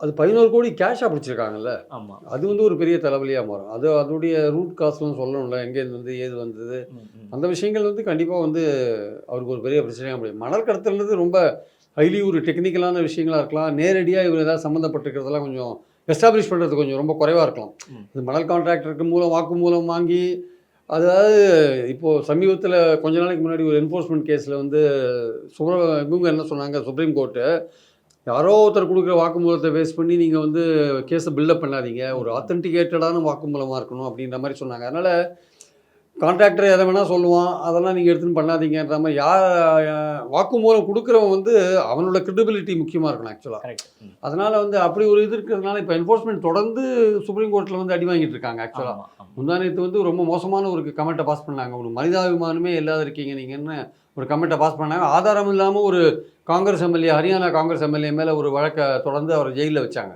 அது 11 கோடி கேஷாக பிடிச்சிருக்காங்கல்ல. ஆமாம். அது வந்து ஒரு பெரிய தலைவலியாக மாறும். அது அதனுடைய ரூட் காஸ்ட்லாம் சொல்லணும்ல. எங்கேருந்து வந்து ஏது வந்தது. அந்த விஷயங்கள் வந்து கண்டிப்பாக வந்து அவருக்கு ஒரு பெரிய பிரச்சனையாக முடியும். மணல் கடத்தல்ன்றது ரொம்ப ஹைலி ஒரு டெக்னிக்கலான விஷயங்களா இருக்கலாம். நேரடியாக இவர் ஏதாவது சம்மந்தப்பட்டிருக்கிறதெல்லாம் கொஞ்சம் எஸ்டாப்ளிஷ் பண்ணுறது கொஞ்சம் ரொம்ப குறைவாக இருக்கலாம். இது மணல் கான்ட்ராக்டருக்கு மூலம் வாக்குமூலம் வாங்கி அதாவது இப்போது சமீபத்தில் கொஞ்ச நாளைக்கு முன்னாடி ஒரு என்ஃபோர்ஸ்மெண்ட் கேஸில் வந்து இவங்க என்ன சொன்னாங்க, சுப்ரீம் கோர்ட்டு யாரோ ஒருத்தர் கொடுக்குற வாக்குமூலத்தை பேஸ் பண்ணி நீங்கள் வந்து கேஸை பில்டப் பண்ணாதீங்க, ஒரு ஆத்தென்டிகேட்டடான வாக்குமூலமாக இருக்கணும் அப்படின்ற மாதிரி சொன்னாங்க. அதனால் கான்ட்ராக்டர் எதை வேணால் சொல்லுவான், அதெல்லாம் நீங்கள் எடுத்துன்னு பண்ணாதீங்கன்ற மாதிரி வாக்குமூலம் கொடுக்குறவன் வந்து அவனோட கிரெடிபிலிட்டி முக்கியமாக இருக்கணும் ஆக்சுவலாக. அதனால் வந்து அப்படி ஒரு இது இருக்கிறதுனால இப்போ என்ஃபோர்ஸ்மெண்ட் தொடர்ந்து சுப்ரீம் கோர்ட்டில் வந்து அடி வாங்கிட்டு இருக்காங்க ஆக்சுவலாக. முந்தானத்து வந்து ரொம்ப மோசமான ஒரு கமெண்ட்டை பாஸ் பண்ணாங்க. ஒரு மனிதாபிமானமே இல்லாத இருக்கீங்க நீங்கன்னு ஒரு கமெண்ட்டை பாஸ் பண்ணாங்க. ஆதாரம் இல்லாமல் ஒரு காங்கிரஸ் எம்எல்ஏ, ஹரியானா காங்கிரஸ் எம்எல்ஏ மேலே ஒரு வழக்கை தொடர்ந்து அவரை ஜெயிலில் வச்சாங்க.